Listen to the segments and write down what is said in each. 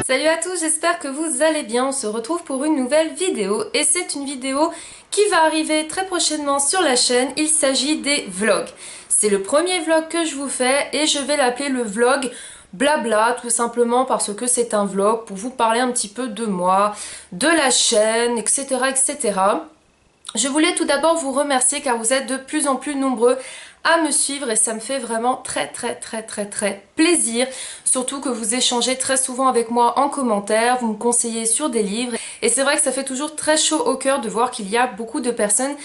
Salut à tous, j'espère que vous allez bien. On se retrouve pour une nouvelle vidéo et c'est une vidéo qui va arriver très prochainement sur la chaîne. Il s'agit des vlogs. C'est le premier vlog que je vous fais et je vais l'appeler le vlog blabla, tout simplement parce que c'est un vlog pour vous parler un petit peu de moi, de la chaîne, etc. etc. Je voulais tout d'abord vous remercier car vous êtes de plus en plus nombreux à me suivre et ça me fait vraiment très plaisir, surtout que vous échangez très souvent avec moi en commentaire, vous me conseillez sur des livres et c'est vrai que ça fait toujours très chaud au cœur de voir qu'il y a beaucoup de personnes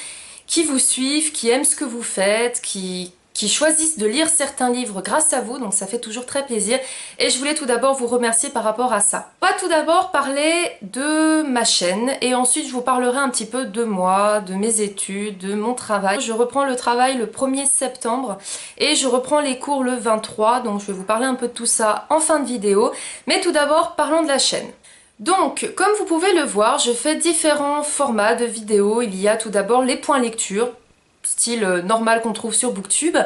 qui vous suivent, qui aiment ce que vous faites, qui choisissent de lire certains livres grâce à vous, donc ça fait toujours très plaisir et je voulais tout d'abord vous remercier par rapport à ça. On va tout d'abord parler de ma chaîne et ensuite je vous parlerai un petit peu de moi, de mes études, de mon travail. Je reprends le travail le 1er septembre et je reprends les cours le 23, donc je vais vous parler un peu de tout ça en fin de vidéo, mais tout d'abord parlons de la chaîne. Donc, comme vous pouvez le voir, je fais différents formats de vidéos. Il y a tout d'abord les points lecture, style normal qu'on trouve sur Booktube,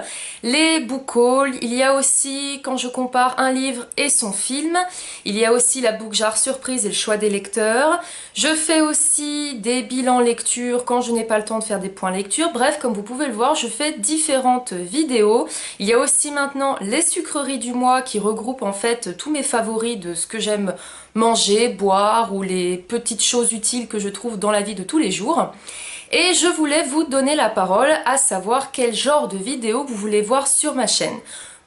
les book hauls, il y a aussi quand je compare un livre et son film, il y a aussi la book jar surprise et le choix des lecteurs, je fais aussi des bilans lecture quand je n'ai pas le temps de faire des points lecture, bref comme vous pouvez le voir je fais différentes vidéos, il y a aussi maintenant les sucreries du mois qui regroupent en fait tous mes favoris de ce que j'aime manger, boire ou les petites choses utiles que je trouve dans la vie de tous les jours. Et je voulais vous donner la parole à savoir quel genre de vidéo vous voulez voir sur ma chaîne.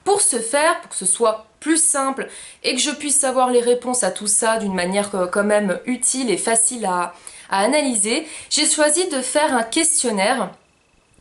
Pour ce faire, pour que ce soit plus simple et que je puisse avoir les réponses à tout ça d'une manière quand même utile et facile à analyser, j'ai choisi de faire un questionnaire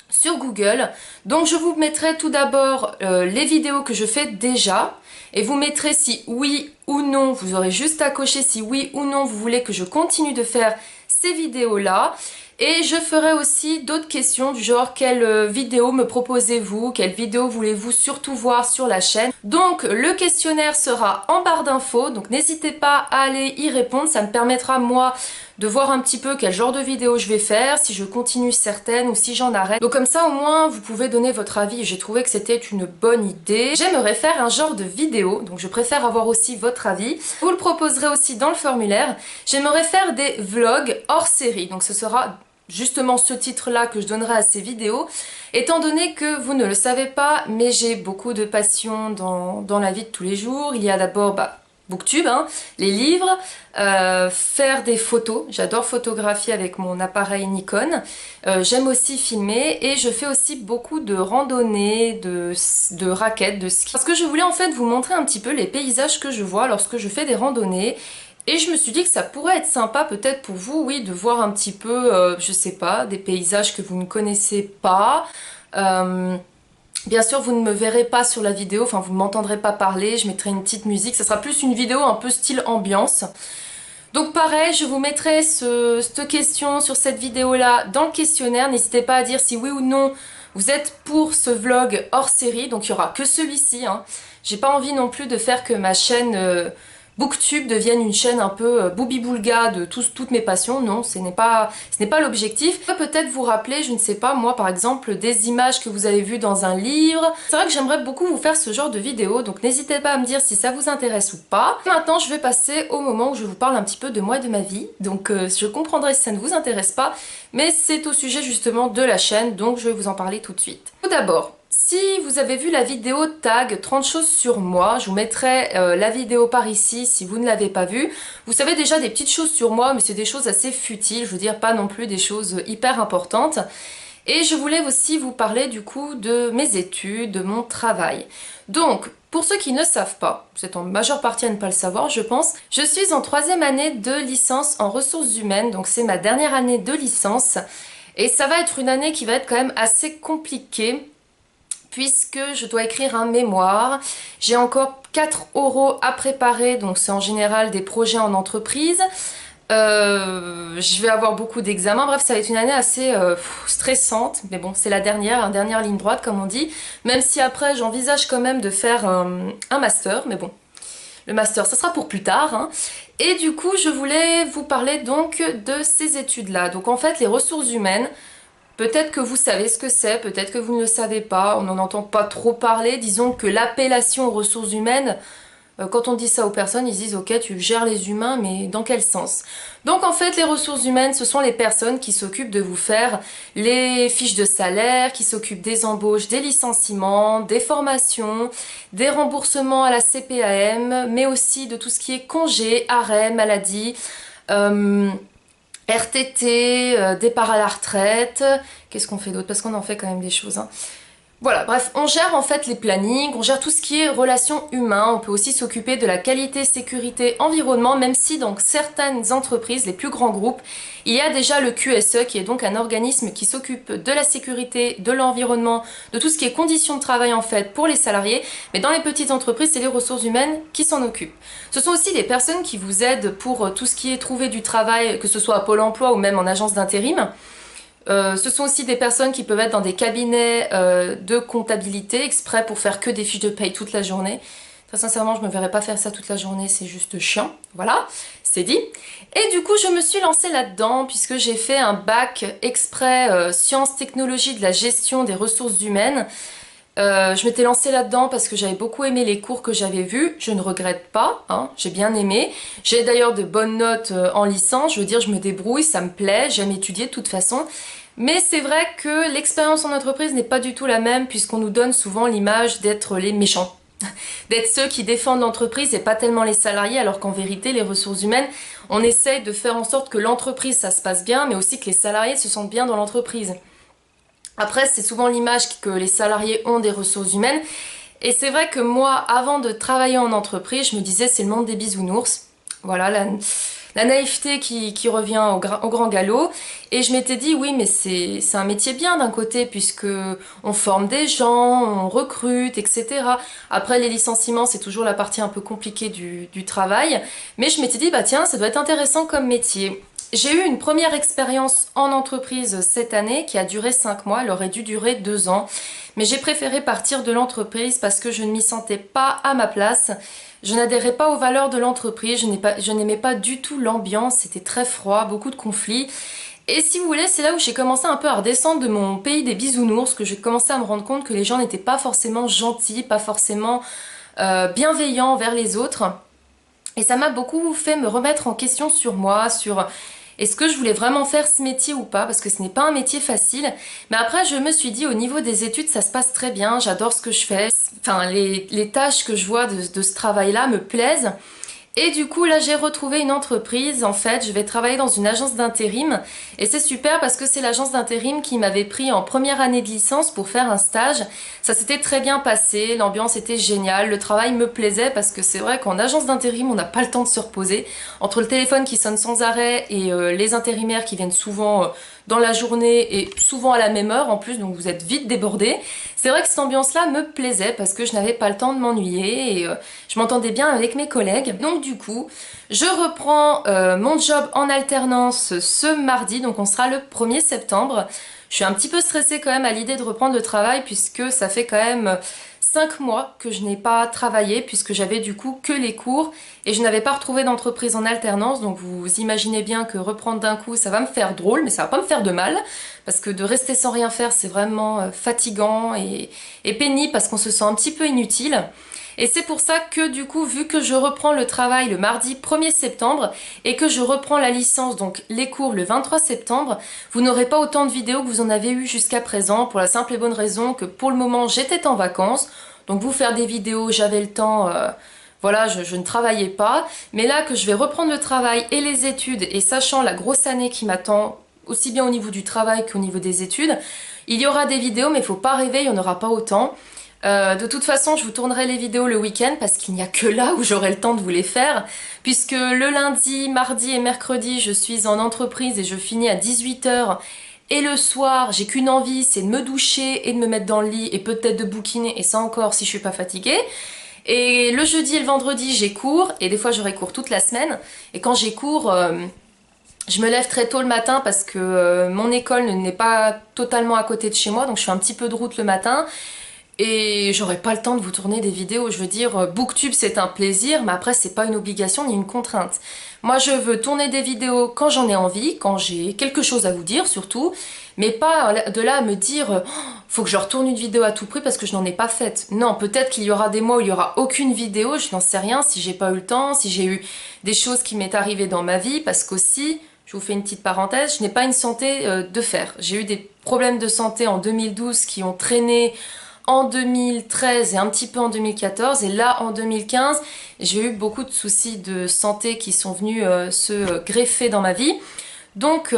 sur Google. Donc je vous mettrai tout d'abord les vidéos que je fais déjà et vous mettrez si oui ou non, vous aurez juste à cocher si oui ou non vous voulez que je continue de faire ces vidéos là. Et je ferai aussi d'autres questions du genre quelle vidéo me proposez-vous, quelle vidéo voulez-vous surtout voir sur la chaîne. Donc le questionnaire sera en barre d'infos, donc n'hésitez pas à aller y répondre, ça me permettra moi de voir un petit peu quel genre de vidéo je vais faire, si je continue certaines ou si j'en arrête. Donc comme ça au moins vous pouvez donner votre avis, j'ai trouvé que c'était une bonne idée. J'aimerais faire un genre de vidéo, donc je préfère avoir aussi votre avis. Vous le proposerez aussi dans le formulaire. J'aimerais faire des vlogs hors série, donc ce sera justement ce titre-là que je donnerai à ces vidéos, étant donné que vous ne le savez pas, mais j'ai beaucoup de passion dans la vie de tous les jours. Il y a d'abord Booktube, les livres, faire des photos, j'adore photographier avec mon appareil Nikon, j'aime aussi filmer et je fais aussi beaucoup de randonnées, de raquettes, de ski. Parce que je voulais en fait vous montrer un petit peu les paysages que je vois lorsque je fais des randonnées. Et je me suis dit que ça pourrait être sympa peut-être pour vous, oui, de voir un petit peu, je sais pas, des paysages que vous ne connaissez pas. Bien sûr, vous ne me verrez pas sur la vidéo, enfin vous ne m'entendrez pas parler, je mettrai une petite musique, ça sera plus une vidéo un peu style ambiance. Donc pareil, je vous mettrai cette question sur cette vidéo-là dans le questionnaire, n'hésitez pas à dire si oui ou non vous êtes pour ce vlog hors série, donc il n'y aura que celui-ci. J'ai pas envie non plus de faire que ma chaîne Booktube devienne une chaîne un peu boubi-boulga de toutes mes passions. Non, ce n'est pas l'objectif. Peut-être vous rappeler, je ne sais pas, moi par exemple, des images que vous avez vues dans un livre. C'est vrai que j'aimerais beaucoup vous faire ce genre de vidéo, donc n'hésitez pas à me dire si ça vous intéresse ou pas. Et maintenant, je vais passer au moment où je vous parle un petit peu de moi et de ma vie. Donc je comprendrai si ça ne vous intéresse pas, mais c'est au sujet justement de la chaîne, donc je vais vous en parler tout de suite. Tout d'abord, si vous avez vu la vidéo tag 30 choses sur moi, je vous mettrai la vidéo par ici si vous ne l'avez pas vue. Vous savez déjà des petites choses sur moi, mais c'est des choses assez futiles, je veux dire pas non plus des choses hyper importantes. Et je voulais aussi vous parler du coup de mes études, de mon travail. Donc, pour ceux qui ne savent pas, vous êtes en majeure partie à ne pas le savoir je pense, je suis en 3e année de licence en ressources humaines, donc c'est ma dernière année de licence. Et ça va être une année qui va être quand même assez compliquée, puisque je dois écrire un mémoire. J'ai encore 4 oraux à préparer, donc c'est en général des projets en entreprise. Je vais avoir beaucoup d'examens, bref ça va être une année assez stressante, mais bon c'est la dernière ligne droite comme on dit, même si après j'envisage quand même de faire un master, mais bon, le master ça sera pour plus tard. Et du coup je voulais vous parler donc de ces études là, donc en fait les ressources humaines, peut-être que vous savez ce que c'est, peut-être que vous ne le savez pas, on n'en entend pas trop parler. Disons que l'appellation ressources humaines, Quand on dit ça aux personnes, ils disent ok, tu gères les humains, mais dans quel sens? Donc en fait, les ressources humaines, ce sont les personnes qui s'occupent de vous faire les fiches de salaire, qui s'occupent des embauches, des licenciements, des formations, des remboursements à la CPAM, mais aussi de tout ce qui est congé, arrêt, maladie, RTT, départ à la retraite. Qu'est-ce qu'on fait d'autre? Parce qu'on en fait quand même des choses, hein. Voilà, bref, on gère en fait les plannings, on gère tout ce qui est relations humaines, on peut aussi s'occuper de la qualité, sécurité, environnement, même si dans certaines entreprises, les plus grands groupes, il y a déjà le QSE qui est donc un organisme qui s'occupe de la sécurité, de l'environnement, de tout ce qui est conditions de travail en fait pour les salariés, mais dans les petites entreprises, c'est les ressources humaines qui s'en occupent. Ce sont aussi les personnes qui vous aident pour tout ce qui est trouver du travail, que ce soit à Pôle emploi ou même en agence d'intérim. Ce sont aussi des personnes qui peuvent être dans des cabinets de comptabilité exprès pour faire que des fiches de paye toute la journée. Très sincèrement, je me verrais pas faire ça toute la journée, c'est juste chiant. Voilà, c'est dit. Et du coup, je me suis lancée là-dedans puisque j'ai fait un bac exprès sciences, technologies de la gestion des ressources humaines. Je m'étais lancée là-dedans parce que j'avais beaucoup aimé les cours que j'avais vus. Je ne regrette pas, hein, j'ai bien aimé. J'ai d'ailleurs de bonnes notes en licence. Je veux dire, je me débrouille, ça me plaît. J'aime étudier de toute façon. Mais c'est vrai que l'expérience en entreprise n'est pas du tout la même puisqu'on nous donne souvent l'image d'être les méchants. D'être ceux qui défendent l'entreprise et pas tellement les salariés, alors qu'en vérité, les ressources humaines, on essaye de faire en sorte que l'entreprise, ça se passe bien, mais aussi que les salariés se sentent bien dans l'entreprise. Après, c'est souvent l'image que les salariés ont des ressources humaines. Et c'est vrai que moi, avant de travailler en entreprise, je me disais c'est le monde des bisounours. Voilà, la naïveté qui revient au grand galop. Et je m'étais dit oui, mais c'est un métier bien d'un côté puisque on forme des gens, on recrute, etc. Après, les licenciements, c'est toujours la partie un peu compliquée du travail. Mais je m'étais dit bah tiens, ça doit être intéressant comme métier. J'ai eu une première expérience en entreprise cette année qui a duré 5 mois, elle aurait dû durer 2 ans. Mais j'ai préféré partir de l'entreprise parce que je ne m'y sentais pas à ma place. Je n'adhérais pas aux valeurs de l'entreprise, je n'aimais pas du tout l'ambiance, c'était très froid, beaucoup de conflits. Et si vous voulez, c'est là où j'ai commencé un peu à redescendre de mon pays des bisounours, que j'ai commencé à me rendre compte que les gens n'étaient pas forcément gentils, pas forcément bienveillants envers les autres. Et ça m'a beaucoup fait me remettre en question sur moi, sur est-ce que je voulais vraiment faire ce métier ou pas, parce que ce n'est pas un métier facile. Mais après, je me suis dit, au niveau des études, ça se passe très bien, j'adore ce que je fais. Enfin, les tâches que je vois de ce travail-là me plaisent. Et du coup, là, j'ai retrouvé une entreprise. En fait, je vais travailler dans une agence d'intérim. Et c'est super parce que c'est l'agence d'intérim qui m'avait pris en première année de licence pour faire un stage. Ça s'était très bien passé, l'ambiance était géniale, le travail me plaisait parce que c'est vrai qu'en agence d'intérim, on n'a pas le temps de se reposer. Entre le téléphone qui sonne sans arrêt et les intérimaires qui viennent souvent dans la journée et souvent à la même heure en plus, donc vous êtes vite débordés. C'est vrai que cette ambiance-là me plaisait parce que je n'avais pas le temps de m'ennuyer et je m'entendais bien avec mes collègues. Donc du coup, je reprends mon job en alternance ce mardi, donc on sera le 1er septembre. Je suis un petit peu stressée quand même à l'idée de reprendre le travail puisque ça fait quand même 5 mois que je n'ai pas travaillé puisque j'avais du coup que les cours et je n'avais pas retrouvé d'entreprise en alternance, donc vous imaginez bien que reprendre d'un coup ça va me faire drôle mais ça va pas me faire de mal parce que de rester sans rien faire c'est vraiment fatigant et pénible parce qu'on se sent un petit peu inutile. Et c'est pour ça que du coup, vu que je reprends le travail le mardi 1er septembre et que je reprends la licence, donc les cours le 23 septembre, vous n'aurez pas autant de vidéos que vous en avez eu jusqu'à présent pour la simple et bonne raison que pour le moment j'étais en vacances. Donc vous faire des vidéos, j'avais le temps, voilà, je ne travaillais pas. Mais là que je vais reprendre le travail et les études et sachant la grosse année qui m'attend, aussi bien au niveau du travail qu'au niveau des études, il y aura des vidéos mais il ne faut pas rêver, il n'y en aura pas autant. De toute façon, je vous tournerai les vidéos le week-end parce qu'il n'y a que là où j'aurai le temps de vous les faire. Puisque le lundi, mardi et mercredi, je suis en entreprise et je finis à 18 h. Et le soir, j'ai qu'une envie, c'est de me doucher et de me mettre dans le lit et peut-être de bouquiner, et ça encore si je suis pas fatiguée. Et le jeudi et le vendredi, j'ai cours, et des fois j'aurai cours toute la semaine. Et quand j'ai cours, je me lève très tôt le matin parce que mon école n'est pas totalement à côté de chez moi, donc je fais un petit peu de route le matin. et j'aurai pas le temps de vous tourner des vidéos. Je veux dire, Booktube c'est un plaisir, mais après c'est pas une obligation ni une contrainte. Moi je veux tourner des vidéos quand j'en ai envie, quand j'ai quelque chose à vous dire surtout, mais pas de là à me dire oh, faut que je retourne une vidéo à tout prix parce que je n'en ai pas faite. Non, peut-être qu'il y aura des mois où il y aura aucune vidéo, je n'en sais rien, si j'ai pas eu le temps, si j'ai eu des choses qui m'est arrivées dans ma vie, parce qu'aussi, je vous fais une petite parenthèse, je n'ai pas une santé de fer. J'ai eu des problèmes de santé en 2012 qui ont traîné en 2013 et un petit peu en 2014, et là en 2015 j'ai eu beaucoup de soucis de santé qui sont venus se greffer dans ma vie. Donc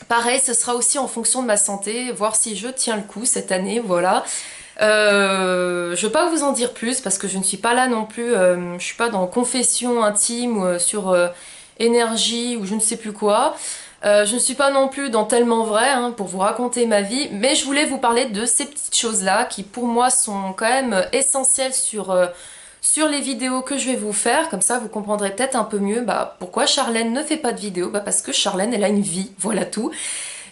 pareil, ce sera aussi en fonction de ma santé, voir si je tiens le coup cette année, voilà. Je ne vais pas vous en dire plus parce que je ne suis pas là non plus, je suis pas dans confession intime ou sur énergie ou je ne sais plus quoi. Je ne suis pas non plus dans Tellement Vrai hein, pour vous raconter ma vie, mais je voulais vous parler de ces petites choses-là qui pour moi sont quand même essentielles sur les vidéos que je vais vous faire. Comme ça vous comprendrez peut-être un peu mieux pourquoi Charlène ne fait pas de vidéos. Parce que Charlène elle a une vie, voilà tout.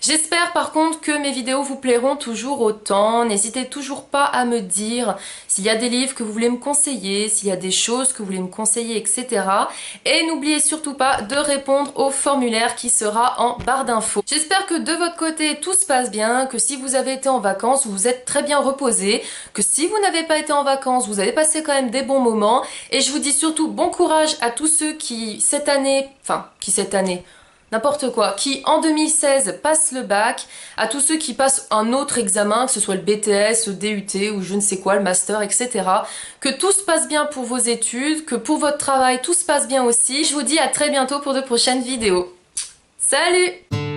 J'espère par contre que mes vidéos vous plairont toujours autant. N'hésitez toujours pas à me dire s'il y a des livres que vous voulez me conseiller, s'il y a des choses que vous voulez me conseiller, etc. Et n'oubliez surtout pas de répondre au formulaire qui sera en barre d'infos. J'espère que de votre côté tout se passe bien, que si vous avez été en vacances, vous êtes très bien reposé, que si vous n'avez pas été en vacances, vous avez passé quand même des bons moments. Et je vous dis surtout bon courage à tous ceux qui cette année, n'importe quoi, qui en 2016 passent le bac, à tous ceux qui passent un autre examen, que ce soit le BTS, le DUT ou je ne sais quoi, le master, etc. Que tout se passe bien pour vos études, que pour votre travail tout se passe bien aussi. Je vous dis à très bientôt pour de prochaines vidéos. Salut!